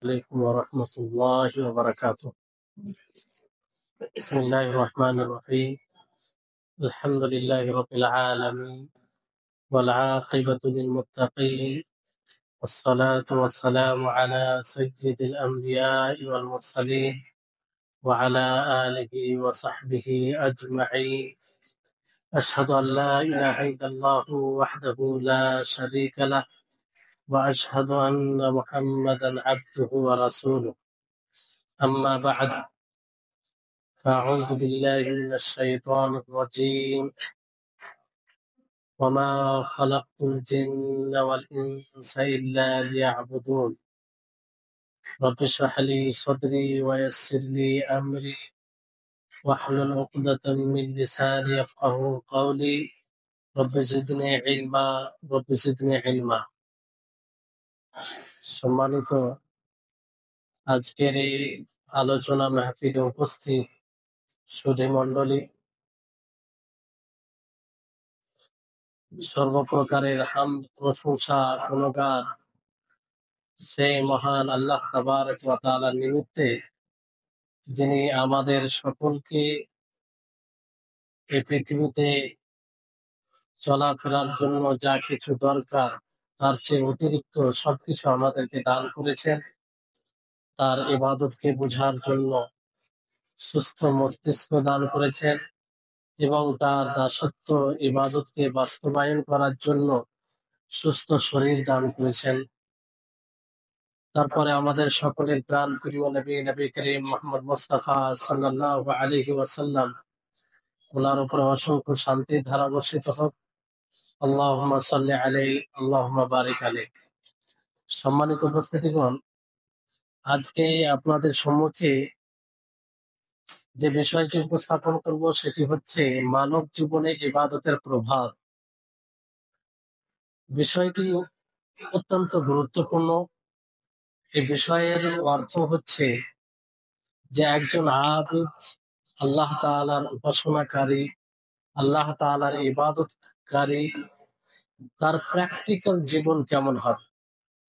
عليكم ورحمة الله وبركاته. بسم الله الرحمن الرحيم. الحمد لله رب العالمين والعاقبة للمتقين والصلاة والسلام على سيد الأنبياء والمرسلين وعلى آله وصحبه أجمعين. أشهد أن لا إله إلا الله وحده لا شريك له وأشهد أن محمدا عبده ورسوله. أما بعد، فأعوذ بالله من الشيطان الرجيم. وما خلقت الجن والإنس إلا ليعبدون. رب اشرح لي صدري ويسر لي أمري واحلل عقدة من لساني يفقه قولي. رب زدني علما رب زدني علما। সম্মানিত আজকের এই আলোচনা মাহফিলে উপস্থিত সুধী মণ্ডলী, সর্বপ্রকারের হামদ প্রশংসা গুণগান সেই মহান আল্লাহ তাবারক ওয়া তাআলার নিমিত্তে, যিনি আমাদের সকলকে এই পৃথিবীতে চলাফেরার জন্য যা কিছু দরকার তার চেয়ে অতিরিক্ত সবকিছু আমাদেরকে দান করেছেন। তার ইবাদতকে বুঝার জন্য সুস্থ মস্তিষ্ক দান করেছেন এবং তার দাসত্ব ইবাদতকে বাস্তবায়ন করার জন্য সুস্থ শরীর দান করেছেন। তারপরে আমাদের সকলের প্রাণ প্রিয় নবী করিম মুহাম্মদ মুস্তাফা সাল্লাল্লাহু আলাইহি ওয়াসাল্লাম, ওনার উপর অসংখ্য শান্তির ধারা বর্ষিত হোক। আল্লাহুম্মা সাল্লি আলাইহি আল্লাহুম্মা বারিক আলাইহি। সম্মানিত উপস্থিতিগণ, আজকে আপনাদের সম্মুখে যে বিষয়টি উপস্থাপন করব সেটি হচ্ছে মানব জীবনে ইবাদতের প্রভাব। বিষয়টি অত্যন্ত গুরুত্বপূর্ণ। এই বিষয়ের অর্থ হচ্ছে যে একজন আবিদ, আল্লাহ তাআলার উপাসনাকারী, আল্লাহ তাআলার ইবাদতকারী, তার প্র্যাকটিক্যাল জীবন কেমন হবে,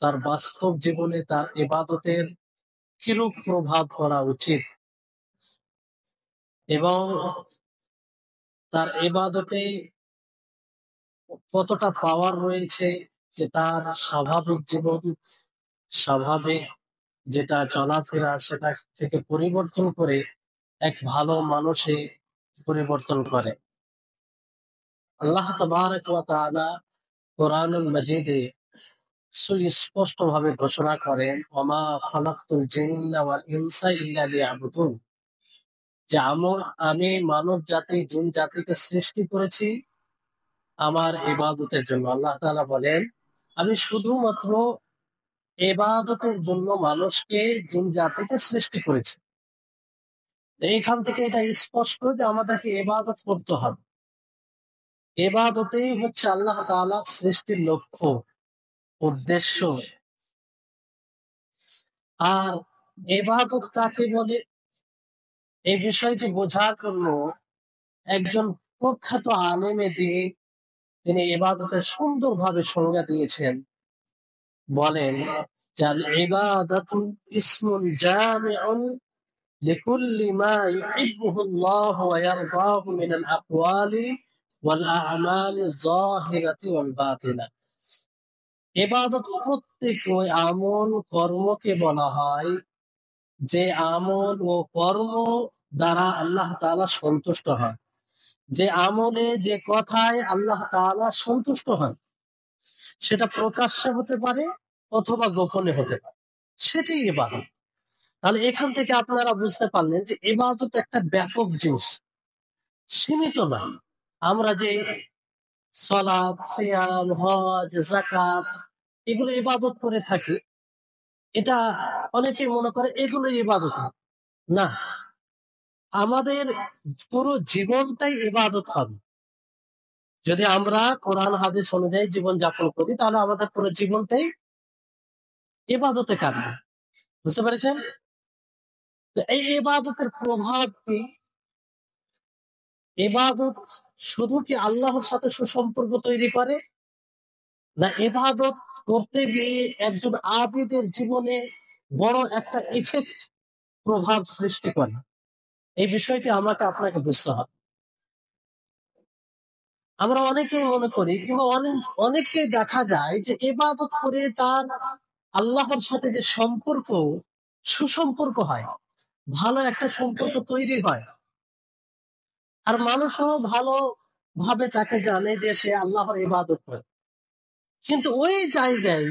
তার বাস্তব জীবনে তার ইবাদতের কিরূপ প্রভাব করা উচিত এবং তার ইবাদতে কতটা পাওয়ার রয়েছে যে তার স্বাভাবিক জীবন, স্বাভাবিক যেটা চলাফেরা সেটা থেকে পরিবর্তন করে এক ভালো মানুষে পরিবর্তন করে। আল্লাহ তাবারক ওয়া তাআলা কোরআনুল মাজিদে সুস্পষ্ট ভাবে ঘোষণা করেন, ওমা খালাকতুল জিন্না ওয়াল ইনসা ইল্লা লিয়াবুদুন, যে আমি মানব জাতি জিন জাতিকে সৃষ্টি করেছি আমার ইবাদতের জন্য। আল্লাহ তাআলা বলেন, আমি শুধুমাত্র ইবাদতের জন্য মানুষকে জিন জাতিকে সৃষ্টি করেছি। এইখান থেকে এটা স্পষ্ট যে আমাদেরকে ইবাদত করতে হবে। ইবাদতেই হচ্ছে আল্লাহ তাআলার সৃষ্টির লক্ষ্য, উদ্দেশ্য। আর ইবাদত কাকে বলে এই বিষয়টি বোঝার জন্য একজন প্রখ্যাত আলেমে দ্বীন তিনি ইবাদতের সুন্দরভাবে সংজ্ঞা দিয়েছেন। বলেন, জাল ইবাদাতু ইসমুন জামিউন লিকুল্লি মা ইউহিব্বুহুল্লাহু ওয়া ইয়ারদাহু মিনাল আকওয়ালি ওয়াল আ'মালিজ যাহিরাতি ওয়াল বাতিনা। ইবাদত প্রত্যেক ওই আমল কর্মকে বলা হয় যে আমল ও কর্ম দ্বারা আল্লাহ তাআলা সন্তুষ্ট হন, যে আমলে যে কথায় আল্লাহ তাআলা সন্তুষ্ট হন, সেটা প্রকাশ্যে হতে পারে অথবা গোপনে হতে পারে, সেটাই ইবাদত। তাহলে এখান থেকে আপনারা বুঝতে পারলেন যে ইবাদত একটা ব্যাপক জিনিস, সীমিত নয়। আমরা যে সালাত, সিয়াম, হজ, যাকাত এগুলো ইবাদত করে থাকি, এটা অনেকে মনে করে এগুলো ইবাদত না। আমাদের পুরো জীবনটাই ইবাদত হবে। যদি আমরা কোরআন হাদিস অনুযায়ী জীবন যাপন করি তাহলে আমাদের পুরো জীবনটাই ইবাদতে কাটবে। বুঝতে পেরেছেন? তো এই ইবাদতের প্রভাব কি? ইবাদত শুধু কি আল্লাহর সাথে সুসম্পর্ক তৈরি করে, না ইবাদত করতে গিয়ে একজন আবিদের জীবনে বড় একটা ইফেক্ট, প্রভাব সৃষ্টি করে। এই বিষয়টি আমাকে আপনাকে বুঝতে হবে। আমরা অনেকেই মনে করি কিংবা অনেককেই দেখা যায় যে ইবাদত করে তার আল্লাহর সাথে যে সম্পর্ক, সুসম্পর্ক হয়, ভালো একটা সম্পর্ক তৈরি হয়। আর মানুষও ভালো ভাবে তাকে জানে যে সে আল্লাহর ইবাদত করে, কিন্তু ওই জায়গায়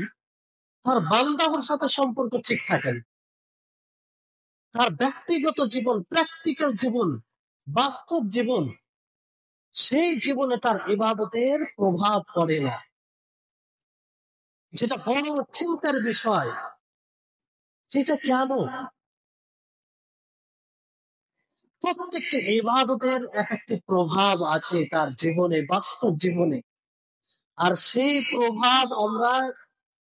তার বান্দাহর সাথে সম্পর্ক ঠিক থাকে না। তার ব্যক্তিগত জীবন, প্র্যাকটিক্যাল জীবন, বাস্তব জীবন, সেই জীবনে তার ইবাদতের প্রভাব পড়ে না, যেটা বড় চিন্তার বিষয়। যেটা কেন? প্রত্যেকটি ইবাদতের এক একটি প্রভাব আছে তার জীবনে, বাস্তব জীবনে। আর সেই প্রভাব আমরা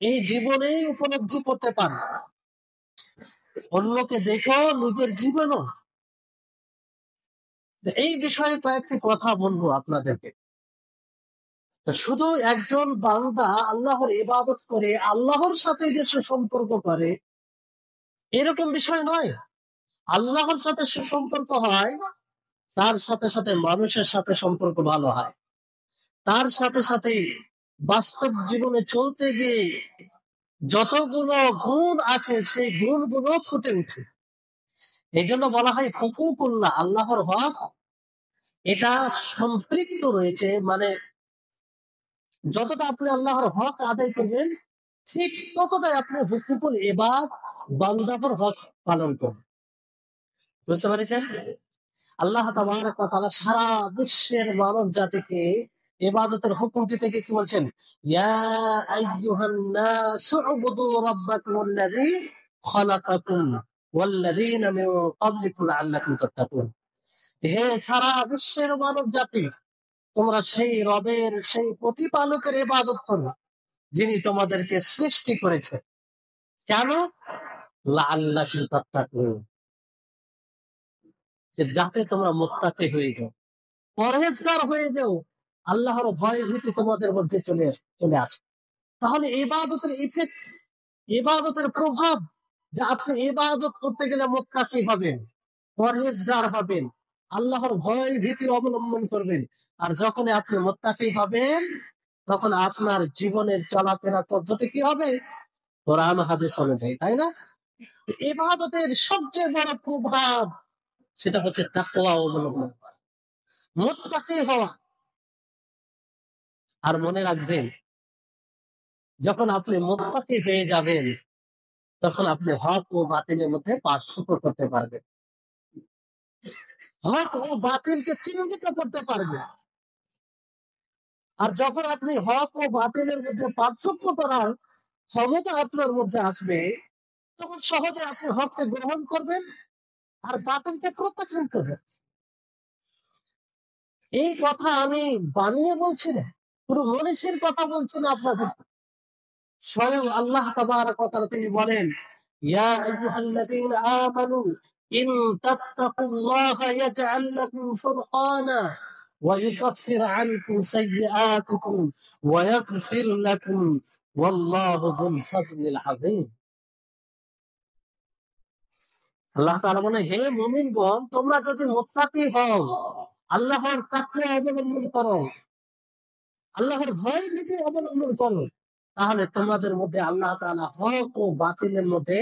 এই জীবনেই উপলব্ধি করতে পারি, অন্যকে দেখো, নিজের জীবনও। এই বিষয়ে কয়েকটি কথা বলবো আপনাদেরকে। শুধু একজন বান্দা আল্লাহর ইবাদত করে আল্লাহর সাথে যে সুসম্পর্ক করে, এরকম বিষয় নয়। আল্লাহর সাথে সুসম্পর্ক হয়, তার সাথে সাথে মানুষের সাথে সম্পর্ক ভালো হয়, তার সাথে সাথে বাস্তব জীবনে চলতে গিয়ে যতগুলো গুণ আছে সেই গুণগুলো ফুটে উঠে। এই জন্য বলা হয় হুকুকুল্লাহ, আল্লাহর হক, এটা সম্পৃক্ত রয়েছে। মানে যতটা আপনি আল্লাহর হক আদায় করবেন, ঠিক ততটাই আপনি হুকুকুল ইবাদ, বান্দার হক পালন করবেন। বুঝতে পেরেছেন? আল্লাহ তাবারক ওয়া তাআলা সারা বিশ্বের মানব জাতিকে ইবাদতের হুকুম দিতে গিয়ে কি বলছেন? ইয়া আইয়ুহান নাসু উবুদু রাব্বাকুমুল্লাযী খালাকাকুম ওয়াল্লাযীনা মিন ক্বাবলিকুম লাআল্লাকুম তাত্তাকুন। হে সারা বিশ্বের মানব জাতি, তোমরা সেই রবের, সেই প্রতিপালকের ইবাদত করো যিনি তোমাদেরকে সৃষ্টি করেছে। কেন? লাআল্লাকুম তাত্তাকুন, যে যাতে তোমরা মুত্তাকি হয়ে যাও, পরহেজগার হয়ে যাও, আল্লাহর ভয় ভীতি তোমাদের মধ্যে চলে আসে। তাহলে ইবাদতের ইফেক্ট, ইবাদতের প্রভাব, যে আপনি ইবাদত করতে গেলে মুত্তাকি হবেন, পরহেজগার হবেন, আল্লাহর ভয় ভীতি অবলম্বন করবেন। আর যখন আপনি মুত্তাকি হবেন, তখন আপনার জীবনের চলাফেরা পদ্ধতি কি হবে? কোরআন হাদিস অনুযায়ী, তাই না? ইবাদতের সবচেয়ে বড় প্রভাব সেটা হচ্ছে তাকওয়া অবলম্বন করা, মুত্তাকি হওয়া। আর মনে রাখবেন, যখন আপনি মুত্তাকি হয়ে যাবেন, তখন আপনি হক ও বাতিলের মধ্যে পার্থক্য করতে পারবেন, হক ও বাতিলকে চিহ্নিত করতে পারবেন। আর যখন আপনি হক ও বাতিলের মধ্যে পার্থক্য করার ক্ষমতা আপনার মধ্যে আসবে, তখন সহজে আপনি হককে গ্রহণ করবেন আর বাতিলকে প্রত্যাখ্যান করবেন। এই কথা আমি বানিয়ে বলছি না, পুরো মনীষীর কথা বলছি না আপনাদের। স্বয়ং আল্লাহ তাবারক ওয়া তাআলা তিনি বলেন, ইয়া আইয়ুহাল্লাযীনা আমানু ইন তাত্তাকুল্লাহা ইয়াজআল লাকুম ফুরকানা ওয়া ইউকাফির আনকুম সাইয়্যাতিকুম ওয়া ইয়াগফির লাকুম ওয়াল্লাহু যুল ফাজলিল আযীম। আল্লাহ তাআলা বলেন, হে মুমিনগণ, তোমরা যদি মুত্তাকি হও, আল্লাহর তাকওয়া অবলম্বন করো, আল্লাহর ভয় ভীতি অবলম্বন করো, তাহলে তোমাদের মধ্যে আল্লাহ তাআলা হক ও বাতিলের মধ্যে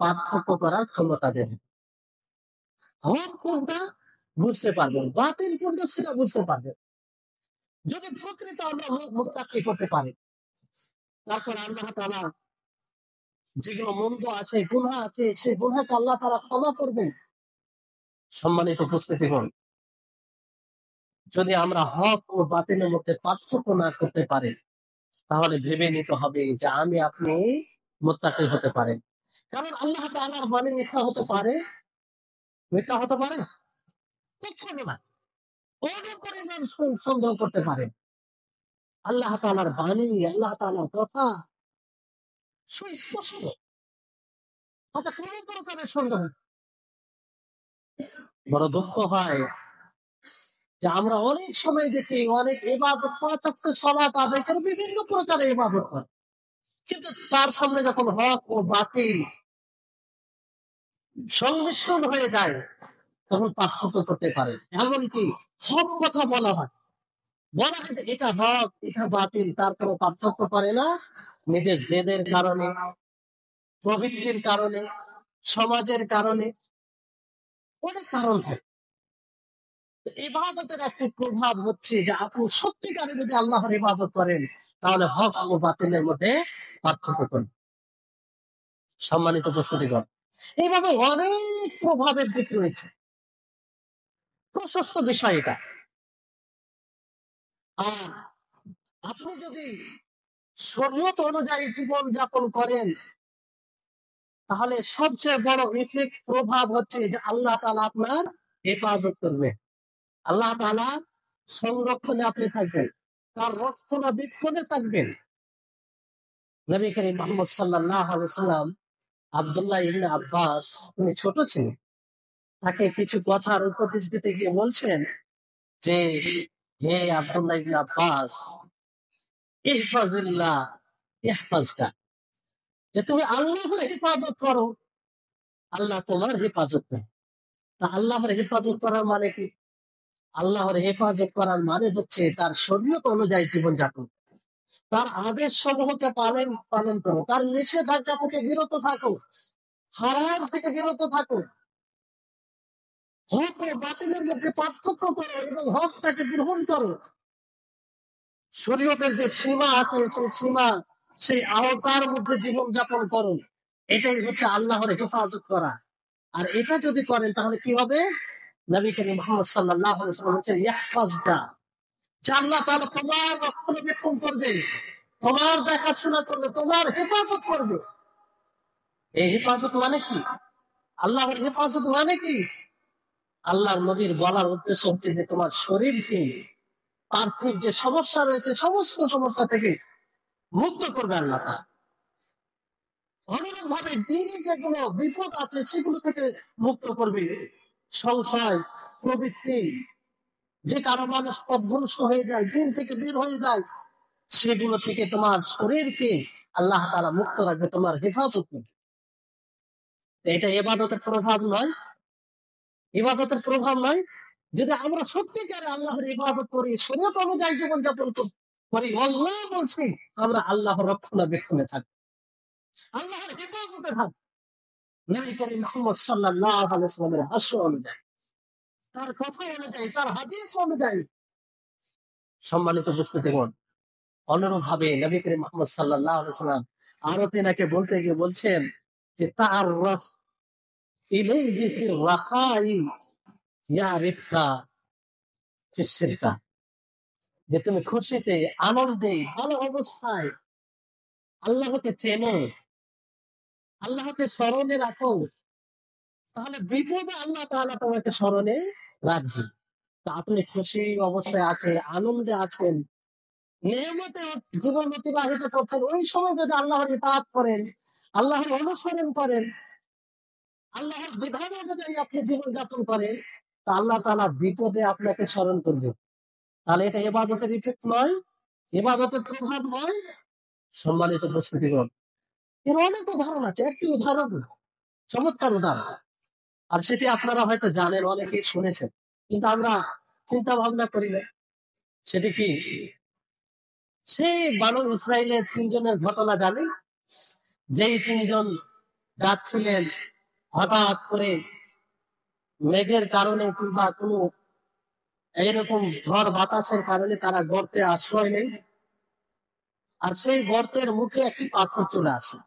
পার্থক্য করার ক্ষমতা দেবেন। হক কোনটা বুঝতে পারবেন, বাতিল কোনটা সেটা বুঝতে পারবেন। যদি প্রকৃত আমরা মুত্তাকি হতে পারি, তারপর আল্লাহ তাআলা যেগুলো মন্দ আছে, গুনাহ আছে, সেই গুনাহকে আল্লাহ তাআলা ক্ষমা করবেন। সম্মানিত উপস্থিতিগণ, যদি আমরা হক ও বাতিলের মধ্যে পার্থক্য না করতে পারি, তাহলে ভেবে নিতে হবে যে আমি আপনি মুত্তাকি হতে পারেন। কারণ আল্লাহ তাআলার বাণী মিথ্যা হতে পারে? মিথ্যা হতে পারে? কখনো না। অনুপরিমাণ সন্দেহ করতে পারে। আল্লাহ তাআলার বাণী, আল্লাহ তাআলার কথা সুস্পষ্ট, তাতে কোন প্রকারের সন্দেহ নেই। বড় দুঃখ হয় যে আমরা অনেক সময় দেখি অনেক ইবাদত, ৫ ওয়াক্ত সালাত আদায় করে, বিভিন্ন প্রকারের ইবাদত করে, কিন্তু তার সামনে যখন হক ও বাতিল সংমিশ্রণ হয়ে যায়, তখন পার্থক্য করতে পারে। এমনকি হক কথা বলা হয়, বলা হয় যে এটা হক এটা বাতিল, তারপরে পার্থক্য করে না। নিজের জেদের কারণে, প্রবৃত্তির কারণে, সমাজের কারণে, অনেক কারণ থাকে। ইবাদতের একটি প্রভাব হচ্ছে যে আপনি সত্যিকারে যদি আল্লাহর ইবাদত করেন, তাহলে হক ও বাতিলের মধ্যে পার্থক্য করেন। সম্মানিত উপস্থিতিগণ, এইভাবে অনেক প্রভাবের দিক রয়েছে, প্রশস্ত বিষয় এটা। আর আপনি যদি শরীয়ত অনুযায়ী জীবন যাপন করেন, তাহলে সবচেয়ে বড় ইফেক্ট প্রভাব হচ্ছে যে আল্লাহ তাআলা আপনার হেফাজত করবে, আল্লাহ তাআলা সংরক্ষণে আপনি থাকবেন, তার রক্ষণাবেক্ষণে থাকবেন। নবী করিম মুহাম্মদ সাল্লাল্লাহু আলাইহি ওয়াসাল্লাম আব্দুল্লাহ ইবনে আব্বাস, তিনি ছোট ছিলেন, তাকে কিছু কথার উপদেশ দিতে গিয়ে বলছেন যে, হে আব্দুল্লাহ ইবনে আব্বাস, ইহফাজিল্লাহ ইহফাজকা, যে তুমি আল্লাহর হেফাজত করো, আল্লাহ তোমার হেফাজত করে। তা আল্লাহর হেফাজত করার মানে কি? আল্লাহর হেফাজত করার মানে হচ্ছে তার শরীয়ত অনুযায়ী জীবনযাপন, তার আদেশ সমূহকে পালন করো, তার নিষেধাজ্ঞা থেকে বিরত থাকো, হারাম থেকে বিরত থাকো, হক ও বাতিলের মধ্যে পার্থক্য করো এবং হকটাকে গ্রহণ করো। শরীয়তের যে সীমা আছে সেই সীমা, সেই আওতার মধ্যে জীবনযাপন করো। এটাই হচ্ছে আল্লাহর হেফাজত করা। আর এটা যদি করেন তাহলে কি হবে? নবী করিম মুহাম্মদ সাল্লাল্লাহু আলাইহি ওয়াসাল্লাম বলেছেন, ইয়াহফাজকা, যে আল্লাহ তাআলা তোমার রক্ষণাবেক্ষণ করবে, তোমার দেখাশোনা করবে, তোমার হেফাজত করবে। এই হেফাজত মানে কি? আল্লাহর হেফাজত মানে কি? আল্লাহর নবীর বলার উদ্দেশ্য হচ্ছে যে তোমার শরীরকে পার্থিব যে সমস্যা রয়েছে সমস্ত সমস্যা থেকে মুক্ত করবে আল্লাহ তাআলা। অনুরূপ ভাবে দিনে যেগুলো বিপদ আছে সেগুলো থেকে মুক্ত করবে। সংশয়, প্রবৃত্তি, যে কারো মানুষ পথভ্রষ্ট হয়ে যায়, দিন থেকে বের হয়ে যায়, সেগুলো থেকে তোমার শরীরকে আল্লাহ তাআলা মুক্ত রাখবে, তোমার হেফাজত করবে। এটা ইবাদতের প্রভাব নয়? ইবাদতের প্রভাব নয়? যদি আমরা সত্যিকারে আল্লাহর ইবাদত করি, শরীয়ত অনুযায়ী জীবনযাপন করি, আল্লাহ বলছি আমরা আল্লাহর রক্ষণাবেক্ষণে থাকবো, আল্লাহর হেফাজতে থাকবো। নবী করিম মুহাম্মদ সাল্লাল্লাহু আলাইহি ওয়াসাল্লামের ভাষ্য অনুযায়ী, তার কথা অনুযায়ী, তার হাদিস অনুযায়ী। সম্মানিত উপস্থিতিগণ, অনুরূপ ভাবে নবী করিম মুহাম্মদ সাল্লাল্লাহু আলাইহি ওয়াসাল্লাম আরো তেনাকে বলতে গিয়ে বলছেন যে, তাআররাফ ইলাইহি ফির রাখাই ইয়ারিফকা ফিস সিরকা, যে তুমি খুশিতে, আনন্দে, ভালো অবস্থায় আল্লাহকে চেনো, আল্লাহকে স্মরণে রাখো, তাহলে বিপদে আল্লাহ তাআলা তোমাকে স্মরণে রাখবে। তা আপনি খুশি অবস্থায় আছেন, আনন্দে আছেন, নেয়ামতে জীবন অতিবাহিত করছেন, ওই সময় যদি আল্লাহর ইতাআত করেন, আল্লাহর অনুসরণ করেন, আল্লাহর বিধান অনুযায়ী আপনি জীবন যাপন করেন, তা আল্লাহ তাআলা বিপদে আপনাকে স্মরণ করবে। তাহলে এটা ইবাদতের ইফেক্ট নয়? ইবাদতের প্রভাব নয়? সম্মানিত উপস্থিতিগণ, এর অনেক উদাহরণ আছে। একটি উদাহরণ, চমৎকার উদাহরণ, আর সেটি আপনারা হয়তো জানেন, অনেকেই শুনেছেন, কিন্তু আমরা চিন্তা ভাবনা করি না। সেটি কি? সেই বানু ইসরাইলের তিনজনের ঘটনা জানেন? যেই তিনজন যাচ্ছিলেন, হঠাৎ করে মেঘের কারণে কিংবা কোনো এইরকম ঝড় বাতাসের কারণে তারা গর্তে আশ্রয় নেই, আর সেই গর্তের মুখে একটি পাথর চলে আসে,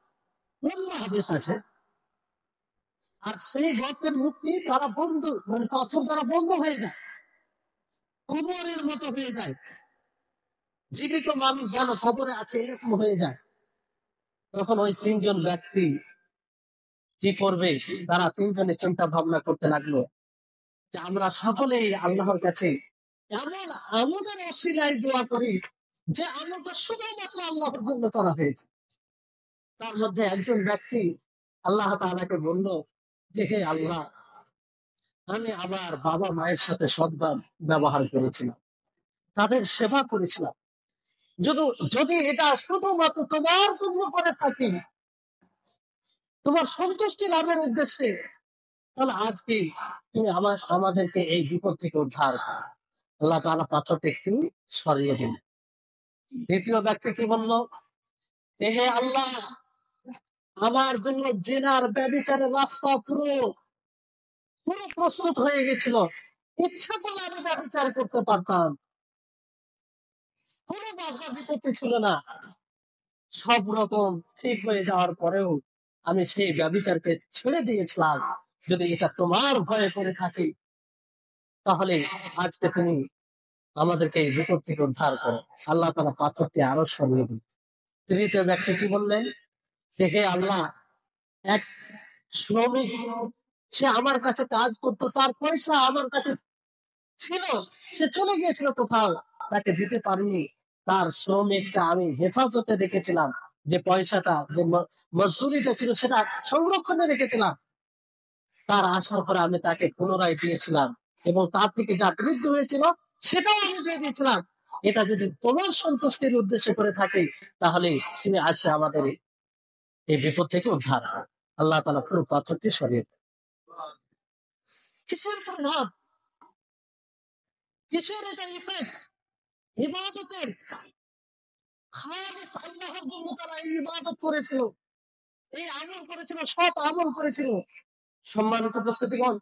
অন্য হাদিস আছে। আর সেই গর্তের মুখটি তারা বন্ধ, মানে পাথর দ্বারা বন্ধ হয়ে যায়, কবরের মতো হয়ে যায়, জীবিত মানুষ যেন কবরে আছে এরকম হয়ে যায়। তখন ওই তিনজন ব্যক্তি কি করবে? তারা তিনজনে চিন্তা ভাবনা করতে লাগলো যে আমরা সকলেই আল্লাহর কাছে এমন আমলের ওসিলায় দোয়া করি যে আমলটা শুধুমাত্র আল্লাহর জন্য করা হয়েছে। তার মধ্যে একজন ব্যক্তি আল্লাহ তাআলাকে বলল যে, হে আল্লাহ, আমি আমার বাবা মায়ের সাথে সদ্ভাব ব্যবহার করেছিলাম, তাদের সেবা করেছিলাম, যদি যদি এটা শুধুমাত্র তোমার জন্য করে থাকি, তোমার সন্তুষ্টি লাভের উদ্দেশ্যে, তাহলে আজকে তুমি আমাদেরকে এই বিপদ থেকে উদ্ধার করো। আল্লাহ তাআলা পাথরটা একটু সরিয়ে দিলেন। দ্বিতীয় ব্যক্তি কি বলল, যে হে আল্লাহ, আমার জন্য জেনার ব্যভিচারের রাস্তা পুরো পুরো প্রস্তুত হয়ে গেছিল, ইচ্ছা করলে আমি ব্যভিচার করতে পারতাম, কোনো বাধা বিপত্তি ছিল না। সব রকম ঠিক হয়ে যাওয়ার পরেও আমি সেই ব্যভিচারকে ছেড়ে দিয়েছিলাম। যদি এটা তোমার ভয়ে করে থাকি, তাহলে আজকে তুমি আমাদেরকে এই বিপদ থেকে উদ্ধার করো। আল্লাহ তাআলা পাথরটি আরো সরিয়ে দিল। তৃতীয় ব্যক্তি কি বললেন, যে হে আল্লাহ, এক শ্রমিক, সে আমার কাছে কাজ করতো, তার পয়সা আমার কাছে ছিল, সে চলে গিয়েছিল কোথাও, তাকে দিতে পারিনি। তার শ্রমিকটা আমি হেফাজতে রেখেছিলাম, যে পয়সাটা, যে মজদুরিটা ছিল সেটা সংরক্ষণে রেখেছিলাম। তার আসার পরে আমি তাকে পুনরায় দিয়েছিলাম, এবং তার থেকে যা বৃদ্ধি হয়েছিল সেটাও আমি দিয়ে দিয়েছিলাম। এটা যদি তোমার সন্তুষ্টির উদ্দেশ্যে করে থাকি, তাহলে তুমি আজকে আমাদের এই বিপদ থেকে উদ্ধার করো। আল্লাহ তাআলা পুরো পাথরটি সরিয়ে দেন। কিসের প্রভাব, কিসের এটা ইফেক্ট? ইবাদতের। খালিস আল্লাহর জন্য তারা এই ইবাদত করেছিল, এই আমল করেছিল, সৎ আমল করেছিল। সম্মানিত উপস্থিতিগণ,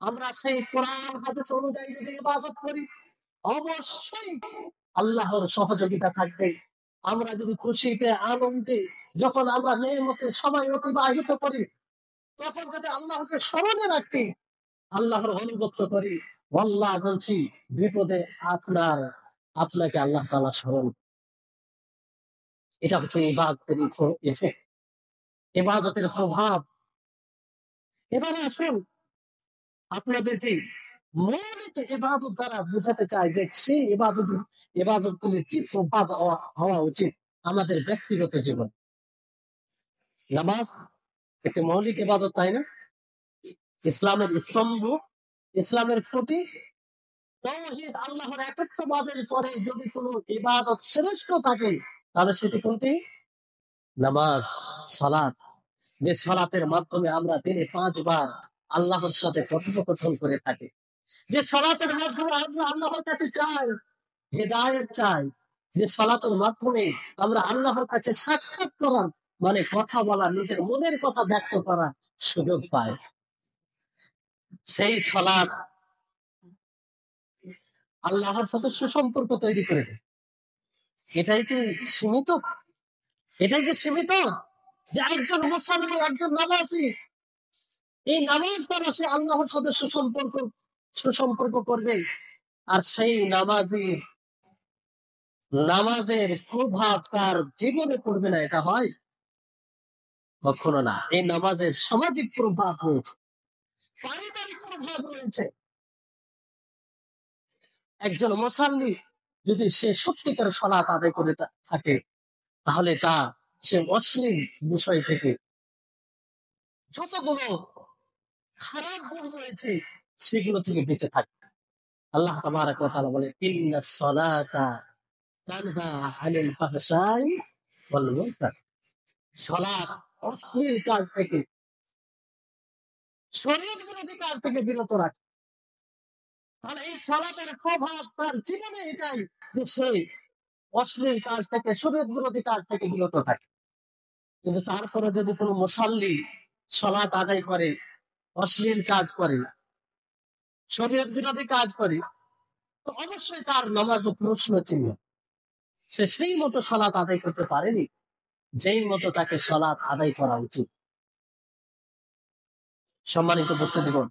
আমরা সেই কোরআন হাদিস অনুযায়ী যদি ইবাদত করি, অবশ্যই আল্লাহর সহযোগিতা থাকবে। আমরা যদি খুশিতে আনন্দে, যখন আমরা নেয়ামতের সময় অতিবাহিত করি, তখন যদি আল্লাহকে স্মরণে রাখি, আল্লাহর অনুগত করি, আল্লাহ বলছি, বিপদে আপনাকে আল্লাহ তাআলা স্মরণ। এটা হচ্ছে ইবাদতের এফেক্ট, ইবাদতের প্রভাব। এবারে আসুন, আপনাদেরকে মৌলিক ইবাদত দ্বারা বোঝাতে চাই যে সেই ইবাদতগুলির কি প্রভাব হওয়া উচিত আমাদের ব্যক্তিগত জীবন। নামাজ একটি মৌলিক ইবাদত, তাই না? ইসলামের স্তম্ভ, ইসলামের খুঁটি। তাওহীদ, আল্লাহর একত্ববাদের পরে যদি কোনো ইবাদত শ্রেষ্ঠ থাকে, তাহলে সেটি কোনটি? নামাজ, সালাত। যে সালাতের মাধ্যমে আমরা দিনে 5 বার আল্লাহর সাথে কথোপকথন করে থাকি, যে সালাতের মাধ্যমে আমরা আল্লাহর কাছে চাই, হেদায়েত চাই, যে সালাতের মাধ্যমে আমরা আল্লাহর কাছে সাক্ষাৎ করার, মানে কথা বলা, নিজের মনের কথা ব্যক্ত করার সুযোগ পাই, সেই সালাত আল্লাহর সাথে সুসম্পর্ক তৈরি করে দেয়। এটাই কি সীমিত? এটাই কি সীমিত যে একজন মুসলমান, একজন নামাজি, এই নামাজ দ্বারা সে আল্লাহর সাথে সুসম্পর্ক করবে, আর সেই নামাজের প্রভাব তার জীবনে পড়বে না? এটা হয় কখনো না। এই নামাজের সামাজিক প্রভাব রয়েছে, পারিবারিক প্রভাব রয়েছে। একজন মুসল্লি যদি সে সত্যিকার সালাত আদায় করে থাকে, তাহলে সে অশ্লীল বিষয় থেকে, যতগুলো খারাপ গুণ রয়েছে, সেগুলো থেকে বেঁচে থাকবে। আল্লাহ তাবারাক ওয়া তাআলা বলে, ইন্নাস সালাতা তানহা আনিল ফাহশাই ওয়াল মুনকার। সালাত অশ্লীল কাজ থেকে, শরীয়ত বিরোধী কাজ থেকে বিরত রাখে। তাহলে এই সালাতের প্রভাব তার জীবনে এটাই, যে সে অশ্লীল কাজ থেকে, শরীয়ত বিরোধী কাজ থেকে বিরত থাকে। কিন্তু তারপরে যদি কোনো মুসাল্লি সালাত আদায় করে, অশ্লীল কাজ করে, শরীয়ত বিরোধী কাজ করে, তো অবশ্যই তার নামাজ প্রশ্ন চিহ্ন। সে সেই মতো সালাত আদায় করতে পারেনি যেই মতো তাকে সালাত আদায় করা উচিত। সম্মানিত উপস্থিতিগণ,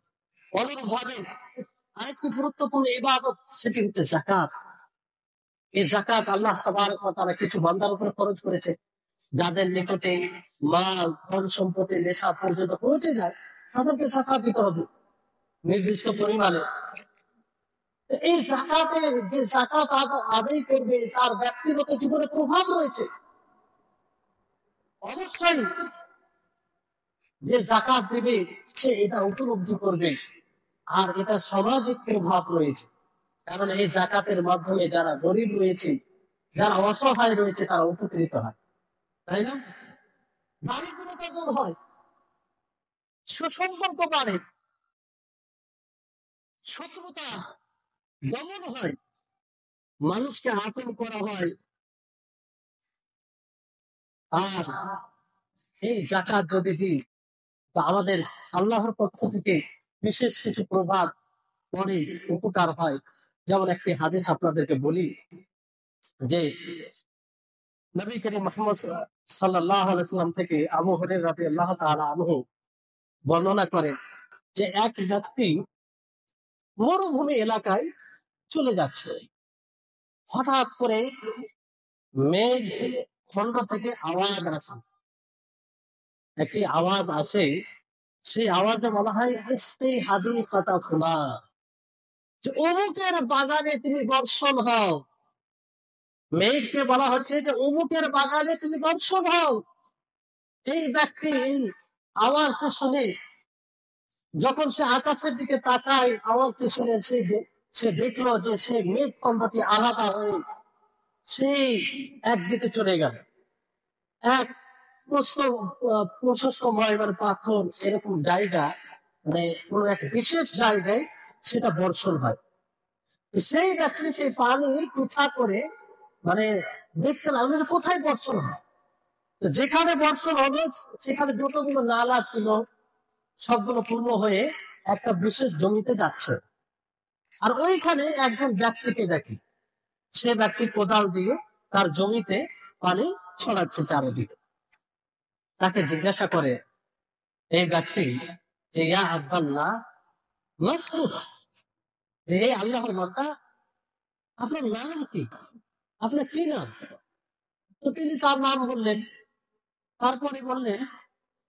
অনুরূপভাবে আরেকটি গুরুত্বপূর্ণ ইবাদত, সেটি হচ্ছে যাকাত। এই যাকাত আল্লাহ তাবারক ওয়া তাআলা কিছু বান্দার উপরে খরচ করেছে, যাদের নিকটে মাল, ধন সম্পত্তি, নেশা পর্যন্ত পৌঁছে যায়, তাদেরকে যাকাত দিতে হবে নির্দিষ্ট পরিমাণে। এই যাকাতের, যে যাকাত আদায় করবে, তার ব্যক্তিগত জীবনে প্রভাব রয়েছে। অবশ্যই যে যাকাত দেবে, সে এটা উপলব্ধি করবে, আর এটা সামাজিক প্রভাব রয়েছে। কারণ এই যাকাতের মাধ্যমে যারা গরিব রয়েছে, যারা অসহায় রয়েছে, তারা উপকৃত হয়, তাই না? দারিদ্রতা দূর হয়, সুসম্পর্ক বাড়ে, শত্রুতা দমন হয়, মানুষকে আতঙ্ক করা হয়। আর এই জাকাত যদি দিই, তো আমাদের আল্লাহর পক্ষ থেকে বিশেষ কিছু প্রভাব পড়ে, উপকার হয়। যেমন একটি হাদিস আপনাদেরকে বলি যে নবী করিম মুহাম্মদ সাল্লাল্লাহু আলাইহি ওয়াসাল্লাম থেকে আবু হুরায়রা রাদিয়াল্লাহু তাআলা আনহু বর্ণনা করেন যে এক ব্যক্তি মরুভূমি এলাকায় চলে যাচ্ছে, হঠাৎ করে মেঘ খন্ড থেকে আওয়াজ আসে, একটি আওয়াজ আসে। সেই আওয়াজে বলা হয় ইসকি হাদিকাতা ফুলান, যে অমুকের বাগানে তুমি বর্ষণ হও। মেঘকে বলা হচ্ছে যে অমুকের বাগানে তুমি বর্ষণ হও। এই ব্যক্তি এই আওয়াজটা শুনে, যখন সে আকাশের দিকে তাকায়, আওয়াজটি শুনে সে দেখলো যে সে মেঘ খণ্ডটি আলাদা হয়ে সেই একদিকে চলে গেল। এক প্রশস্তময় মানে পাথর এরকম জায়গা, মানে কোন এক বিশেষ জায়গায় সেটা বর্ষণ হয়। সেই ব্যক্তি সেই পানির পিছা করে মানে দেখতে লাগলো যে কোথায় বর্ষণ হয়। তো যেখানে বর্ষণ হবে সেখানে যতগুলো নালা ছিল সবগুলো পূর্ণ হয়ে একটা বিশেষ জমিতে যাচ্ছে। আর ওইখানে একজন ব্যক্তিকে দেখি, সে ব্যক্তি কোদাল দিয়ে তার জমিতে পানি ছড়াচ্ছে চারিদিকে। তাকে জিজ্ঞাসা করে এই ব্যক্তি যে ইয়া আব্দুল্লাহ মাসউদ, যে হে আল্লাহর বান্দা, আপনার নাম কি? আপনার কি নাম? তো তিনি তার নাম বললেন। তারপরে বললেন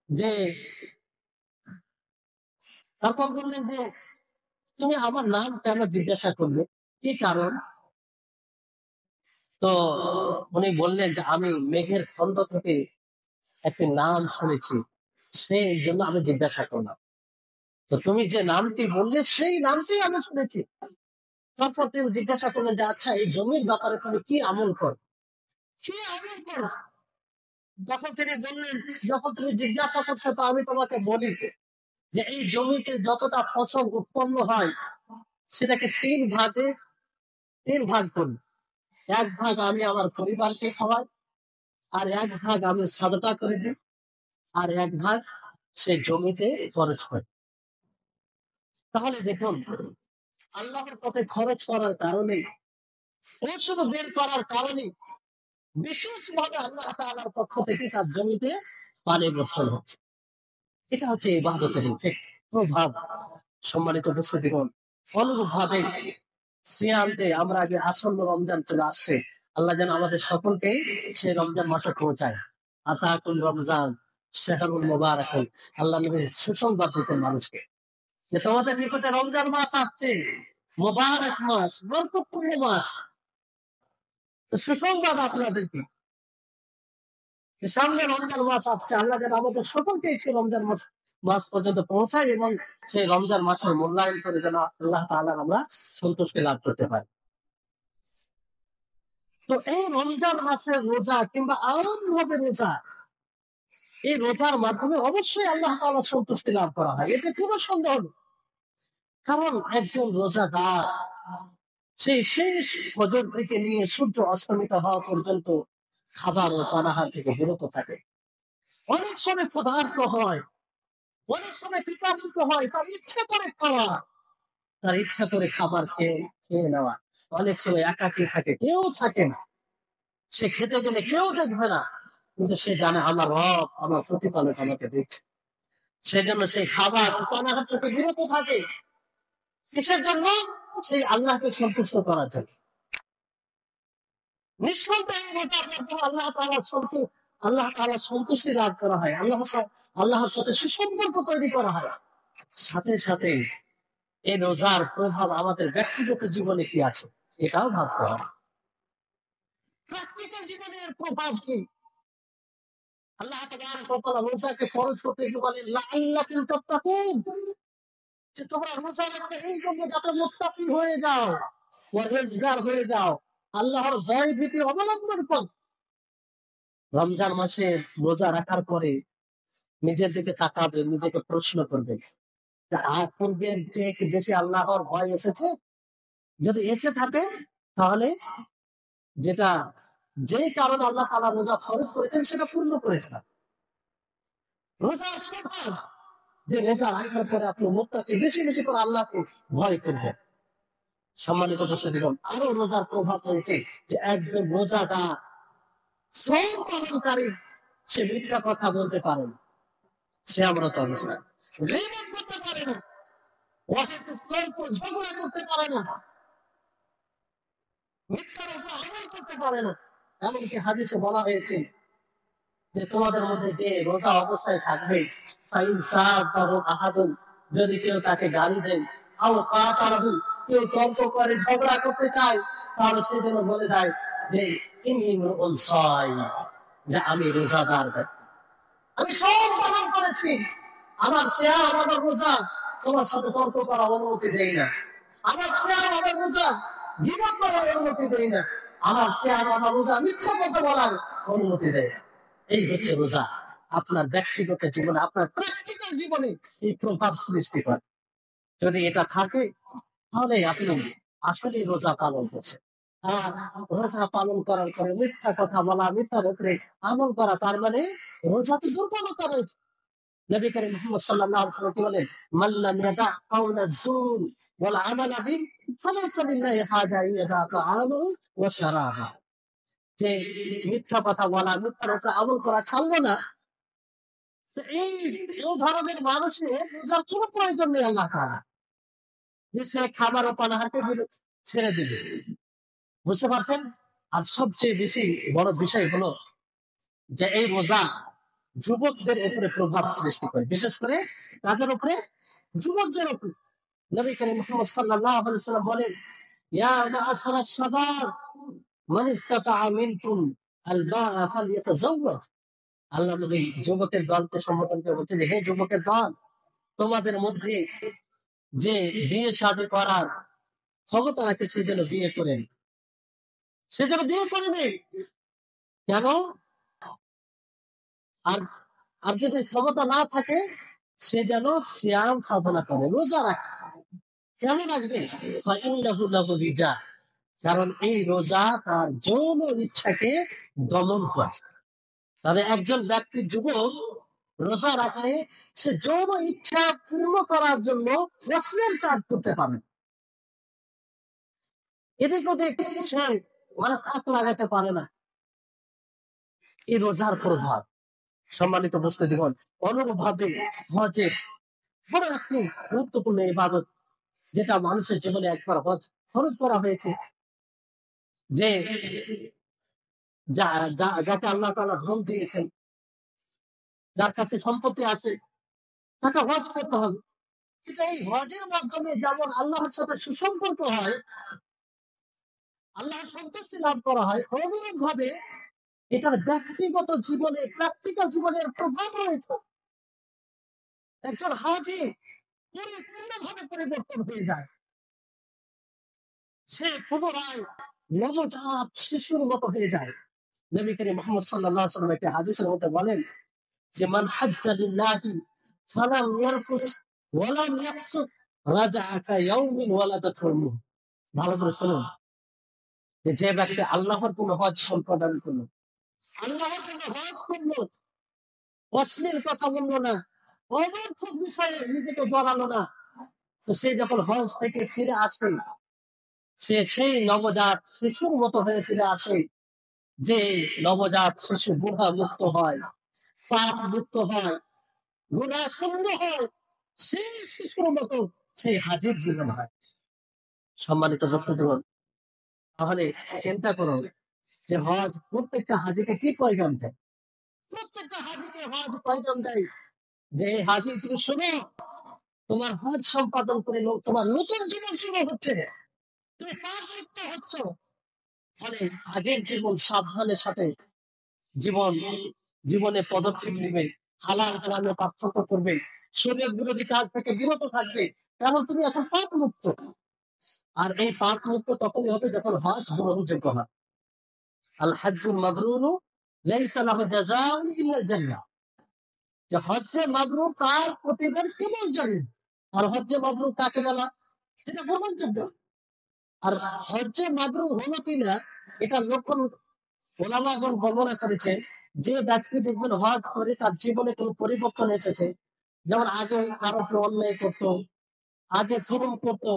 যে তারপর বললেন যে তুমি আমার নাম কেন জিজ্ঞাসা করলে, কি কারণ? তো উনি বললেন যে আমি মেঘের খন্ড থেকে একটি নাম শুনেছি, সেই জন্য আমি জিজ্ঞাসা করলাম। তো তুমি যে নামটি বললে সেই নামটি আমি শুনেছি। তারপর তিনি জিজ্ঞাসা করলেন যে আচ্ছা, এই জমির ব্যাপারে তুমি কি আমল করো, কি আমল করো? তখন তিনি বললেন, যখন তুমি জিজ্ঞাসা করছো তো আমি তোমাকে বলি যে এই জমিতে যতটা ফসল উৎপন্ন হয় সেটাকে তিন ভাগ করি। এক ভাগ আমি আমার পরিবারকে খাওয়াই, আর এক ভাগ আমি সাদকা করে দিই, আর এক ভাগ সে জমিতে খরচ হয়। তাহলে দেখুন, আল্লাহর পথে খরচ করার কারণে, ঔষধ বের করার কারণে বিশেষভাবে আল্লাহ তাআলার পক্ষ থেকে তার জমিতে পানি বর্ষণ হচ্ছে। এটা হচ্ছে ইবাদতের ইফেক্ট, প্রভাব। সম্মানিত উপস্থিতিগণ, অনুরূপ ভাবে সিয়াম, যে আমরা আগে আসন্ন রমজান চলে আসছে, আল্লাহ যেন আমাদের সকলকে সেই রমজান মাসে পৌঁছায়। আতাকুল রমজান শাহরুল মুবারাকুন, আল্লাহ নবী সুসংবাদ দিতেন মানুষকে যে তোমাদের নিকটে রমজান মাস আসছে, মুবারক মাস, বরকতপূর্ণ মাস। তো সুসংবাদ আপনাদেরকে যে সামনে রমজান মাস আসছে, আল্লাহ যেন আমাদের সকলকে সেই রমজান মাস পর্যন্ত পৌঁছায় এবং সেই রমজান মাসের মূল্যায়ন করে যেন আল্লাহ তাআলার আমরা সন্তুষ্টি লাভ করতে পারি। তো এই রমজান মাসের রোজা কিংবা আলাদা ভাবে রোজা, এই রোজার মাধ্যমে অবশ্যই আল্লাহ তাআলার সন্তুষ্টি লাভ করা হয়, এতে কোনো সন্দেহ নেই। কারণ একজন রোজাদার সেই শেষ ফজর থেকে নিয়ে সূর্য অস্তমিত হওয়া পর্যন্ত খাবার ও পানাহার থেকে বিরত থাকে। অনেক সময় ক্ষুধার্ত হয়, অনেক সময় পিপাসিত হয়, তার ইচ্ছা করে খাওয়া, তার ইচ্ছা করে খাবার খেয়ে খেয়ে নেওয়া। অনেক সময় একাকী থাকে, কেউ থাকে না, সে খেতে গেলে কেউ দেখবে না, কিন্তু সে জানে আমার রব, আমার প্রতিপালক আমাকে দেখছে। সেজন্য সেই খাবার পানাহার থেকে বিরত থাকে। কিসের জন্য? সেই আল্লাহকে সন্তুষ্ট করার জন্য। নিঃসন্দেহে রোজার মাধ্যমে আল্লাহ তাআলার সন্তুষ্টি লাভ করা হয়, আল্লাহর সাথে সুসম্পর্ক তৈরি করা হয়। সাথে সাথে এই রোজার প্রভাব আমাদের ব্যক্তিগত জীবনে কি আছে এটাও ভাবতে হবে। প্র্যাকটিক্যাল জীবনের প্রভাব কি? আল্লাহ তাবারক ওয়া তাআলা রোজাকে ফরজ করতে গিয়ে বলেন লাআল্লাকুম তাত্তাকুন, যে তোমরা রোজা রাখবে এই জন্য যাতে মুত্তাকি হয়ে যাও, পরহেজগার হয়ে যাও, আল্লাহর ভয় ভীতি অবলম্বন করো। রমজান মাসে রোজা রাখার পরে নিজের দিকে তাকাবেন, নিজেকে প্রশ্ন করবেন পূর্বের চেয়ে কি বেশি আল্লাহর ভয় এসেছে? যদি এসে থাকে তাহলে যেটা যেই কারণে আল্লাহ তাআলা রোজা ফরজ করেছেন সেটা পূর্ণ করেছেন। রোজার প্রভাব যে রোজা রাখার পরে আপনি মুত্তাকি বেশি বেশি করে আল্লাহকে ভয় করবেন। সম্মানিত উপস্থিতিগণ, আরো রোজার প্রভাব রয়েছে যে একজন রোজাদার শ্রম পালনকারী সে মিথ্যা কথা বলতে পারে না, সে আমরা তো অবস্থা গীবত করতে পারে না, অহেতুক তর্ক ঝগড়া করতে পারে না, মিথ্যার উপর আমল করতে পারে না। এমনকি হাদিসে বলা হয়েছে যে তোমাদের মধ্যে যে রোজা অবস্থায় থাকবে যদি কেউ তাকে গালি দেন কেউ তর্ক করে ঝগড়া করতে চায় তাহলে সে যেন বলে দেয় যে যে আমি রোজাদার ব্যক্তি, আমি সব পালন করেছি, আমার সিয়াম আমার রোজা তোমার সাথে তর্ক করার অনুমতি দেই না, আমার সিয়াম আমার রোজা গীবত করার অনুমতি দেই না, আমার সিয়াম আমার রোজা মিথ্যা কথা বলার অনুমতি দেয় না। এই হচ্ছে রোজা আপনার ব্যক্তিগত জীবনে, আপনার প্র্যাকটিক্যাল জীবনে এই প্রভাব সৃষ্টি করে। যদি এটা থাকে তাহলে আপনি আসলে রোজা পালন করছেন। আর রোজা পালন করার পরে মিথ্যা কথা বলা, মিথ্যার উপরে আমল করা, তার মানে রোজাতে দুর্বলতা রয়েছে। নবী করিম মুহাম্মদ সাল্লাল্লাহু আলাইহি ওয়াসাল্লাম কি বলেন, মান লাম ইয়াদা কাওলা যুর ওয়াল আমালা বিহি ফালাইসা লিল্লাহি হাজা ইয়াদা তাআমু ওয়া শারাবা। যে মিথ্যা কথা বলা, মিথ্যার উপরে আমল করা ছাড়লো না, এই ধরনের মানুষের রোজার কোনো প্রয়োজন নেই আল্লাহ তাআলা, যে সে খাবার ও পানাহারকে ছেড়ে দিবে। বুঝতে পারছেন? আর সবচেয়ে বেশি বড় বিষয় হলো যে এই রোজা যুবকদের উপরে প্রভাব সৃষ্টি করে, বিশেষ করে তাদের উপরে, যুবকদের উপরে। নবী করিম মুহাম্মদ সাল্লাল্লাহু আলাইহি ওয়াসাল্লাম বলেন, ইয়া মা'আশারাশ শাবাব মান ইসতাতা'a মিনকুম আল বা'a ফালইয়াতাযাওয়াজ। আল্লাহ নবী যুবকের দলকে সম্বোধন করে বলছেন, হে যুবকের দল, তোমাদের মধ্যে যে বিয়ে শাদী করার ক্ষমতা রাখে সে যেন বিয়ে করেন, সে যেন বিয়ে করে নেই। কেন? আর আর যদি ক্ষমতা না থাকে সে যেন সিয়াম সাধনা করে, রোজা রাখে। কেন রাখবে? কারণ এই রোজা তার যৌন ইচ্ছাকে দমন করে। তাহলে একজন ব্যক্তি যুবক রোজা রাখলে সে যৌন ইচ্ছা পূর্ণ করার জন্য অশ্লীল কাজ করতে পারে, এদিক ওদিক সে মানে হাত লাগাতে পারে না। এই রোজার প্রভাব। সম্মানিত উপস্থিতিগণ, অনুরূপভাবে হজের বড় একটি গুরুত্বপূর্ণ ইবাদত, যেটা মানুষের জীবনে একবার হজ ফরজ করা হয়েছে, যে যাকে আল্লাহ তাআলা ধন দিয়েছেন, যার কাছে সম্পত্তি আছে, তাকে হজ করতে হবে। কিন্তু এই হজের মাধ্যমে যেমন আল্লাহর সাথে সুসম্পর্ক হয়, আল্লাহর সন্তুষ্টি লাভ করা হয়, অনুরূপ ভাবে এটার ব্যক্তিগত জীবনে, প্র্যাকটিক্যাল জীবনের প্রভাব রয়েছে। একজন হাজি পরিপূর্ণভাবে পরিবর্তন হয়ে যায়, সে পুনরায় নবজাত শিশুর মতো হয়ে যায়। নবী করিম মুহাম্মদ সাল্লাল্লাহু আলাইহি ওয়াসাল্লাম একটি হাদিসের মধ্যে বলেন যে মান হাজ্জা লিল্লাহি ফালাম ইয়ারফুস ওয়া লাম ইয়াফসুক রাজা'a কা ইয়াউমিন ওয়ালাদাতহু উম্মুহু। ভালো করে শুনুন, যে ব্যক্তি আল্লাহর জন্য হজ সম্পাদন করলো, আল্লাহর জন্য হজ করলো, অশ্লীল কথা বললো না, অনর্থক বিষয়ে নিজেকে জড়ালো না, তো সে যখন হজ থেকে ফিরে আসে সে সেই নবজাত শিশুর মতো হয়ে ফিরে আসে, যে নবজাত শিশু গুনাহ মুক্ত হয়, পাপ মুক্ত হয়, গুনাহ শূন্য হয়, সেই শিশুর মতো সেই হাজির জীবন হয়। সম্মানিত উপস্থিতিগণ, তাহলে চিন্তা করো যে হজ প্রত্যেকটা হাজিকে কি পয়গাম দেয়। প্রত্যেকটা হাজিকে হজ পয়গাম দেয় যে হাজি তুমি শোনো, তোমার হজ সম্পাদন করে তোমার নতুন জীবন শুরু হচ্ছে, তুমি পাপ মুক্ত হচ্ছ। ফলে আগের জীবন সাবধানের সাথে জীবন জীবনে পদক্ষেপ নেবে, হালাল হারামে পার্থক্য করবে, শরীয়ত বিরোধী কাজ থেকে বিরত থাকবে, কারণ তুমি এখন পাপ মুক্ত। আর এই পাপ মুক্ত তখনই হবে যখন হজ গ্রহণযোগ্য হয়। আল হাজ্জুল মাবরুরু লাইসা লাহু জাযাউন ইল্লা জান্নাহ। যে হজ্জে মাবরুর তার প্রতিদান কেবল জান্নাত, আর হজ্জে মাবরুর কাকে বলা, সেটা গ্রহণযোগ্য। আর হজ্জে মাবরুর হলো কিনা এটা লক্ষণ ওলামাগণ বর্ণনা করেছেন, যে ব্যক্তি দেখবেন হজ করে তার জীবনে কোনো পরিবর্তন এসেছে, যেমন আগে কারো উপর অন্যায় করতো, আগে জুলুম করতো,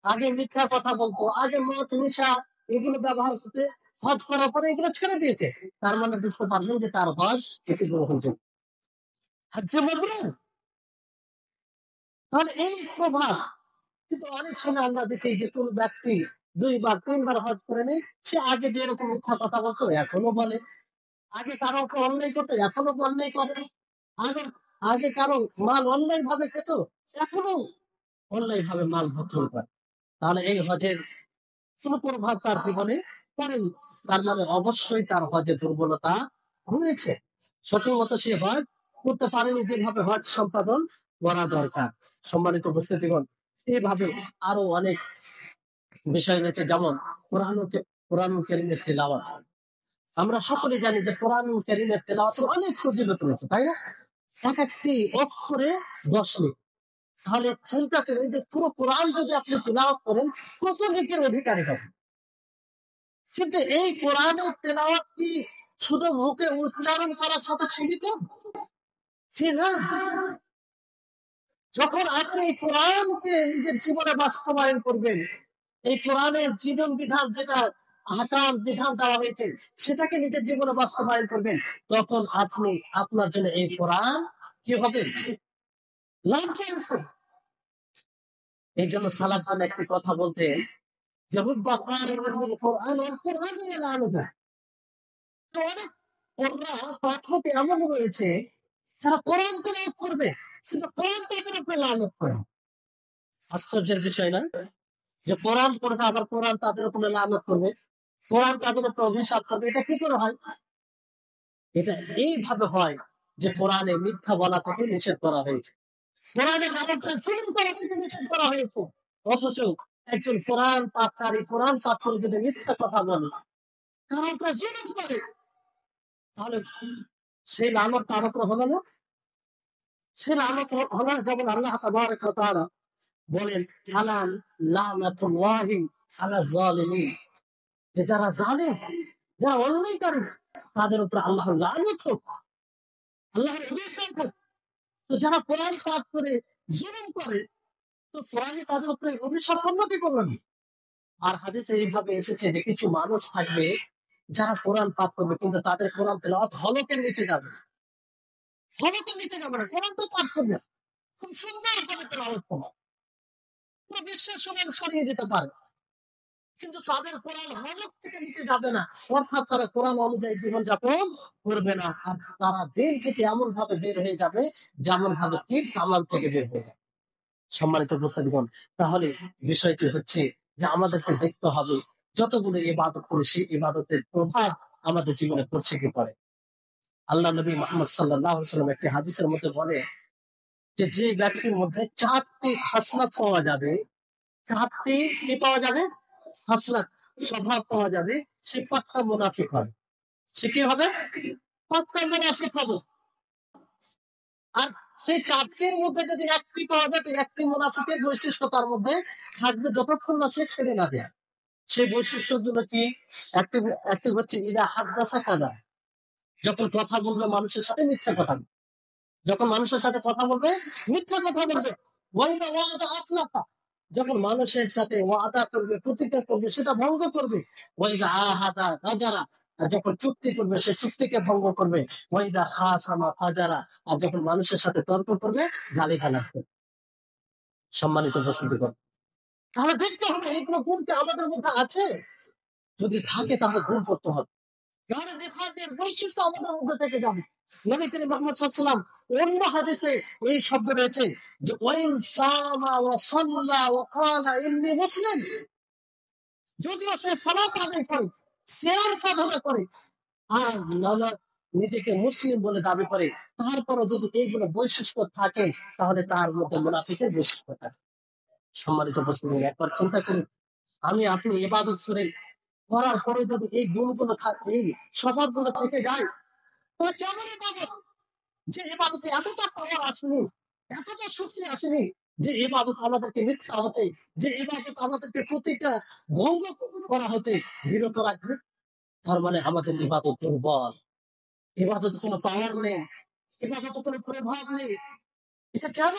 আগে মিথ্যা কথা বলতো, আগে মদ নেশা এগুলো ব্যবহার করতে, হজ করার পরে এগুলো ছেড়ে দিয়েছে, তার মানে বুঝতে পারবেন যে তার হজ এটি গ্রহণযোগ্য। হজ্জে মাবরুর, তাহলে এই প্রভাব। কিন্তু অনেক সময় আমরা দেখি যে কোন ব্যক্তি 2 বার 3 বার হজ করে নেই, সে আগে যেরকম মিথ্যা কথা বলতো এখনো বলে, আগে কারো উপর অন্যায় করতো এখনো অন্যায় করে, আগে আগে কারো মাল অন্যায় ভাবে খেত এখনো অন্যায় ভাবে মাল ভক্ষণ করে। তাহলে এই হজের কোন প্রভাব তার জীবনে পড়েনি, তার মানে অবশ্যই তার হজে দুর্বলতা রয়েছে, সঠিক মতো সে হজ করতে পারেনি যেভাবে হজ সম্পাদন করা দরকার। সম্মানিত উপস্থিতিগণ, এইভাবে আরো অনেক বিষয় রয়েছে, যেমন কোরআন কারীমের তিলাওয়াত। আমরা সকলে জানি যে কোরআন কারীমের তিলাওয়াতের অনেক ফজিলত রয়েছে, তাই না? এক একটি অক্ষরে 10 নেকি। তাহলে চিন্তা করেন যে পুরো কোরআন যদি আপনি তিলাওয়াত করেন কত নেকির অধিকারী হবেন। কিন্তু এই কোরআনের তেলাওয়াত কি শুধু মুখে উচ্চারণ করার সাথে সীমিত? জি না। যখন আপনি এই কোরআনকে নিজের জীবনে বাস্তবায়ন করবেন, এই কোরআনের জীবন বিধান যেটা আহকাম বিধান দেওয়া হয়েছে সেটাকে নিজের জীবনে বাস্তবায়ন করবেন, তখন আপনি আপনার জন্য এই কোরআন কি হবে, লাভদায়ক হবে। এই জন্য সালাফান একটি কথা বলতেন যে রুব্বা কারিউল কোরআন ওয়াল কোরআন ইয়ালানুহু। তো অনেক পাঠক এমন রয়েছে যারা কোরআন তেলাওয়াত করবে কিন্তু কোরআন তাদের উপরে লানত করে। আশ্চর্যের বিষয় না যে কোরআন পড়বে আবার কোরআন তাদের উপরে লানত করবে, কোরআন তাদের উপরে অভিশাপ করবে। এটা কি করে হয়? এটা এইভাবে হয় যে কোরআনে মিথ্যা বলা থেকে নিষেধ করা হয়েছে, কোরআনে কারণটা জুলুম করা থেকে নিষেধ করা হয়েছে। অথচ একজন কোরআন পাঠকারী কোরআন পাঠ করে যদি মিথ্যা কথা বলে, কারণটা জুলুম করে, তাহলে সেই লানত তার উপরে হলো না? সে লানত হলো না। যেমন আল্লাহ তাবারাক ওয়া তাআলা বলেন আলান লানাতুল্লাহি আলা যালিমিন, যে যারা জালেম, যারা অন্যায়কারী তাদের উপর আল্লাহর লানত হোক, আল্লাহর অভিশাপ হোক। তো যারা কোরআন পাঠ করে জুলুম করে, তো কোরআনই তাদের উপরে অভিশাপ উন্নতি করলো না। আর হাদিসে এইভাবে এসেছে যে কিছু মানুষ থাকবে যারা কোরআন পাঠ করবে কিন্তু তাদের কোরআন তেলাওয়াত হলকের নিচে যাবে, হলকের নিচে যাবে না, কোরআন তো পাঠ করবে খুব সুন্দর ভাবে তেলাওয়াত করবে, পুরো বিশ্বের সমান ছড়িয়ে যেতে পারে, কিন্তু তাদের কোরআন হলক থেকে নিতে যাবে না, অর্থাৎ তারা কোরআন অনুযায়ী জীবনযাপন করবে না। আর তারা দিন থেকে এমন ভাবে বের হয়ে যাবে যেমন ভাবে তীর কামাল থেকে বের হয়ে যাবে। সম্মানিত উপস্থিতিগণ, তাহলে বিষয়টি হচ্ছে যে আমাদেরকে দেখতে হবে যতগুলো ইবাদত করি সেই ইবাদতের প্রভাব আমাদের জীবনে পড়ছে কি পড়ে। আল্লাহ নবী মুহাম্মদ সাল্লাল্লাহু আলাইহি ওয়াসাল্লাম একটি হাদিসের মধ্যে বলে যে যে ব্যক্তির মধ্যে 4টি খাসলাত পাওয়া যাবে, 4টি কি পাওয়া যাবে, খাসলাত, স্বভাব পাওয়া যাবে, সে পাক্কা মুনাফিক হবে। সে কি হবে? পাক্কা মুনাফিক হবে। আর সেই 4টির মধ্যে যদি একটি পাওয়া যায়, একটি মুনাফিকের বৈশিষ্ট্য তার মধ্যে থাকবে যতক্ষণ না সে ছেড়ে না দেয়। সেই বৈশিষ্ট্যগুলো কি? একটি একটি হচ্ছে ইদা হাদ্দাসা কাযা, যখন কথা বলবে মানুষের সাথে মিথ্যা কথা বলবে, যখন মানুষের সাথে কথা বলবে মিথ্যা কথা বলবে। ওয়াইদা ওয়াদা আখলাফা, যখন মানুষের সাথে ওয়াদা করবে প্রতিজ্ঞা করবে সেটা ভঙ্গ করবে। ওয়াইদা আহাদা গাদারা, আর যখন চুক্তি করবে সে চুক্তিকে ভঙ্গ করবে। ওয়াইদা খাসামা ফাজারা, আর যখন মানুষের সাথে তর্ক করবে গালিগালাজ করবে। সম্মানিত উপস্থিতিগণ, তাহলে দেখতে হবে এইগুলো গুণ কি আমাদের মধ্যে আছে? যদি থাকে তাহলে গুণ করতে হবে, তাহলে নিফাকের বৈশিষ্ট্য আমাদের মধ্যে থেকে যাবে। নবী করিম মুহাম্মদ সাল্লাল্লাহু আলাইহি ওয়াসাল্লাম অন্য হাদিসে এই শব্দ রয়েছে যে ওয়াইন সামা ওয়া সাল্লা ওয়া ক্বালা ইন্নী মুসলিম, যদিও সে সালাত আদায় করে, সিয়াম সাধনা করে, আর নিজেকে মুসলিম বলে দাবি করে, তারপরও যদি এইগুলো বৈশিষ্ট্য থাকে তাহলে তার মধ্যে মুনাফিকের বৈশিষ্ট্য থাকে। সম্মানিত উপস্থিতি, একবার চিন্তা করুন, আমি আপনি ইবাদত করার পরে যদি এই গুণগুলো থাকে, এই স্বভাবগুলো থেকে যায়, তবে কেমন ইবাদত, যে ইবাদতে এতটা পাওয়ার আসেনি, এতটা শক্তি আসেনি, যে ইবাদত আমাদেরকে মিথ্যা হতে, যে ইবাদত আমাদেরকে প্রতিটা ভঙ্গ করা হতে বিরত রাখবে, তার মানে আমাদের ইবাদত দুর্বল, ইবাদত কোনো পাওয়ার নেই, ইবাদত কোনো প্রভাব নেই। এটা কেন?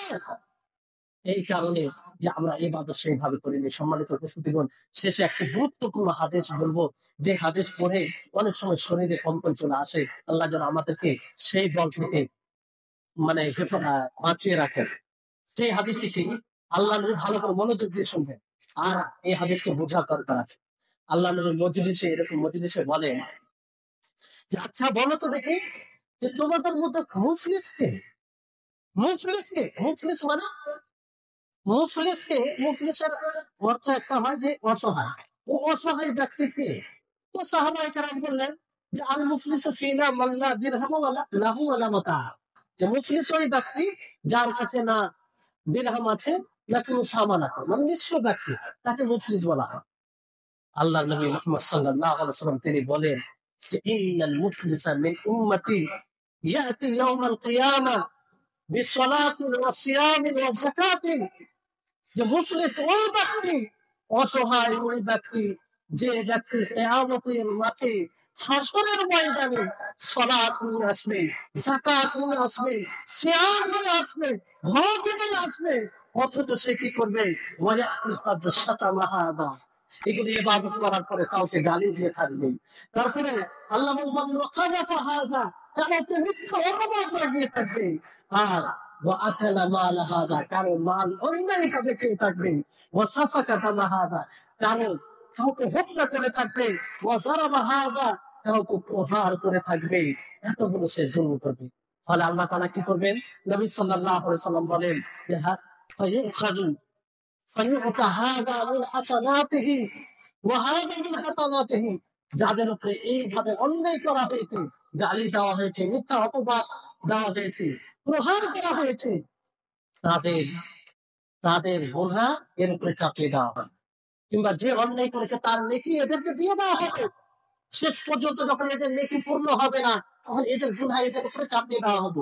এই কারণে যে আমরা ইবাদত সেইভাবে করিনি। সম্মানিত উপস্থিতিগণ, শেষে একটা গুরুত্বপূর্ণ হাদিস বলবো, যে হাদিস পড়ে অনেক সময় শরীরে কম্পন চলে আসে। আল্লাহ যেন আমাদেরকে সেই দল থেকে মানে বাঁচিয়ে রাখেন। সেই হাদিসটি কি? আল্লাহ নবী ভালো করে মনোযোগ দিয়ে শুনবেন, আর এই হাদিসকে বোঝার দরকার আছে। আল্লাহ নবী মজলিসে এরকম মজলিসে বলেন যে, আচ্ছা বলো তো দেখি, যে তোমাদের মধ্যে মুফলিস কে? মুফলিস কে? মুফলিস মানে, মুফলিসের অর্থ একটা হয় যে অসহায়। ও অসহায় ব্যক্তি কে? তো সাহাবায়ে কেরাম বললেন যে, আল মুফলিসু ফিনা মান লা দিরহাম ওয়ালা লাহু ওয়ালা মাতা। যে মুফলিস ওই ব্যক্তি যার কাছে না দিরহাম আছে, না কোনো সামান আছে, মানে নিঃস্ব ব্যক্তি, তাকে মুফলিস বলা হয়। আল্লাহর নবী মুহাম্মদ সাল্লাল্লাহু আলাইহি ওয়াসাল্লাম তিনি বলেন যে, ইন্নাল মুফলিসা মিন উম্মতি ইয়াতি ইয়াউমাল কিয়ামা বিসসালাতিন ওয়া সিয়ামিন ওয়া যাকাতিন। যে মুফলিস ওই ব্যক্তি, অসহায় ওই ব্যক্তি, যে ব্যক্তি কিয়ামতের মাঠে হাসরের ময়দানে সালাত নিয়ে আসবে, যাকাত নিয়ে আসবে, সিয়াম নিয়ে আসবে, হজ নিয়ে আসবে, অথচ সে কি করবে? ওয়ায়াতি কাদ শাতামা হাদা, এগুলি ইবাদত করার পরে কাউকে গালি দিয়ে থাকবে। তারপরে আল্লাহ বলবেন ওয়াকাযাফা হাযা, কাউকে মিথ্যা অপবাদ লাগিয়ে থাকবে। আর ওয়াআকালা মাল হাযা, কারো মাল অন্যায় ভাবে খেয়ে থাকবে। ওয়াসাফাকা দামা হাযা, কাউকে হত্যা করে থাকবে। ওয়াযারাবা হাযা, কাউকে প্রহার করে থাকবে। এতগুলো সে জুলুম করবে। ফলে আল্লাহ তাআলা কি করবেন? নবী সাল্লাল্লাহু আলাইহি সাল্লাম বলেন যে, ফায়ুখাযু ফায়ু'তা হাযা মিন হাসানাতিহি ওয়া হাযা মিন হাসানাতিহি, যাদের উপরে এইভাবে অন্যায় করা হয়েছে, গালি দেওয়া হয়েছে, মিথ্যা অপবাদ দেওয়া হয়েছে, প্রহার করা হয়েছে, তাদের তাদের গুনাহ এর উপরে চাপিয়ে দেওয়া হয়। কিংবা যে অন্যায় করেছে তার নেকি এদেরকে দিয়ে দেওয়া হবে। শেষ পর্যন্ত যখন এদের নেকি পূর্ণ হবে না, তখন এদের গুনাহ এদের উপরে চাপিয়ে দেওয়া হবে,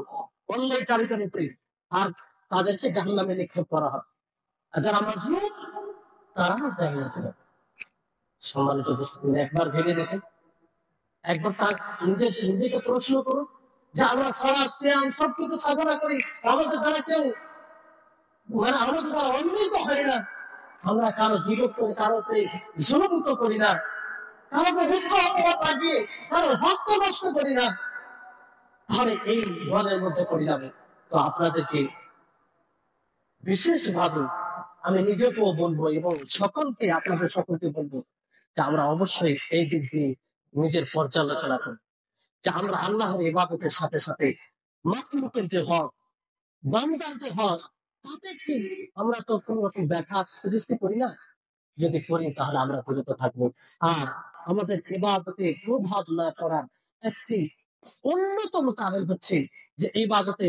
অন্যায়কারীদের উপরে। আর তাদেরকে জাহান্নামে নিক্ষেপ করা হবে। আর যারা মাজলুম, তারা জান্নাতে যাবে। সম্মানিত উপস্থিতি, একবার ভেবে দেখেন, একবার তার নিজেকে প্রশ্ন করুন, যে আমরা সালাত সিয়াম সবকিছু সাধনা করি, আমাদের দ্বারা কেউ আমাদের দ্বারা অন্যায় তো হয় না, আমরা কারো জীবন করে, কারো জুলুম তো করি না, কারোকে মিথ্যা অপবাদ লাগিয়ে কারো হক তো নষ্ট করি না, তাহলে এই দলের মধ্যে পড়ে যাবে। তো আপনাদেরকে বিশেষভাবে আমি নিজেকেও বলবো এবং আপনাদের সকলকে বলবো, যে আমরা অবশ্যই এই দিক দিয়ে নিজের পর্যালোচনা করি, যে আমরা আল্লাহর ইবাদতের সাথে সাথে মাখলুকের যে হক, বান্দার যে হক, তাতে কি আমরা তো কোন রকম ব্যাঘাত সৃষ্টি করি না? যদি করি তাহলে আমরা বিরত থাকবো। আর আমাদের ইবাদতে প্রভাব না করার একটি অন্যতম কারণ হচ্ছে যে ইবাদতে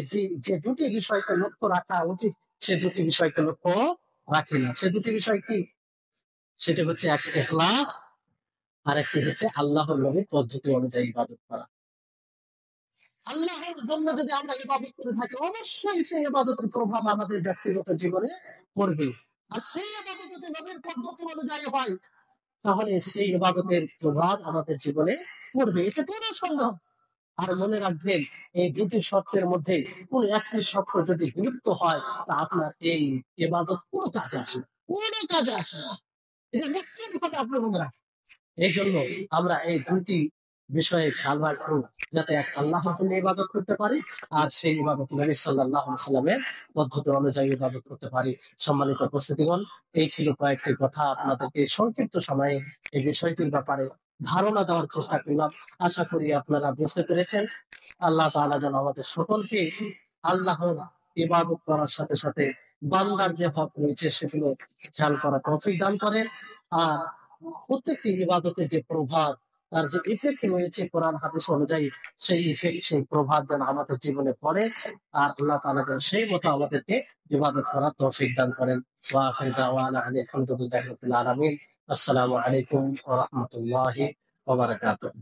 যে দুটি বিষয়কে লক্ষ্য রাখা উচিত, সে দুটি বিষয়কে লক্ষ্য রাখি না। সে দুটি বিষয় কি? সেটা হচ্ছে এক ইখলাস, আর একটি হচ্ছে আল্লাহর নবীর পদ্ধতি অনুযায়ী ইবাদত করা। আল্লাহর জন্য যদি আমরা ইবাদত করে থাকি, অবশ্যই সেই ইবাদতের প্রভাব আমাদের ব্যক্তিগত জীবনে পড়বে। আর সেই ইবাদত যদি নবীর পদ্ধতি অনুযায়ী হয়, তাহলে সেই ইবাদতের প্রভাব আমাদের জীবনে পড়বে, এতে কোনো সন্দেহ। আর মনে রাখবেন, এই দুটি শর্তের মধ্যে কোন একটি শর্ত যদি বিলুপ্ত হয়, তা আপনার এই ইবাদত কোনো কাজে আসে না, কোনো কাজে আসে না। এটা নিশ্চিত ভাবে আপনি মনে রাখেন। এই জন্য আমরা এই দুটি বিষয়ে খেয়াল রাখবো, যাতে এক আল্লাহর জন্য ইবাদত করতে পারি, আর সেই ইবাদত নবী সাল্লাল্লাহু আলাইহি সাল্লামের পদ্ধতি অনুযায়ী ইবাদত করতে পারি। সম্মানিত উপস্থিতিগণ, এই ছিল কয়েকটি কথা আপনাদেরকে সংক্ষিপ্ত সময়ে এই বিষয়টির ব্যাপারে ধারণা দেওয়ার চেষ্টা করলাম। আশা করি আপনারা বুঝতে পেরেছেন। আল্লাহ তাআলা যেন আমাদের সকলকে আল্লাহর ইবাদত করার সাথে সাথে বান্দার যে হক রয়েছে সেগুলো খেয়াল করা তৌফিক দান করেন। আর প্রত্যেকটি ইবাদতের যে প্রভাব, তার যে ইফেক্ট রয়েছে কোরআন হাদিস অনুযায়ী, সেই ইফেক্ট, সেই প্রভাব যেন আমাদের জীবনে পড়ে। আর আল্লাহ তাআলা যেন সেই মতো আমাদেরকে ইবাদত করার তৌফিক দান করেন। ওয়া আখিরু দাওয়ানা আনিল হামদুলিল্লাহি রাব্বিল আলামিন। আসসালামু আলাইকুম ওয়া রাহমাতুল্লাহি ওয়া বারাকাতুহু।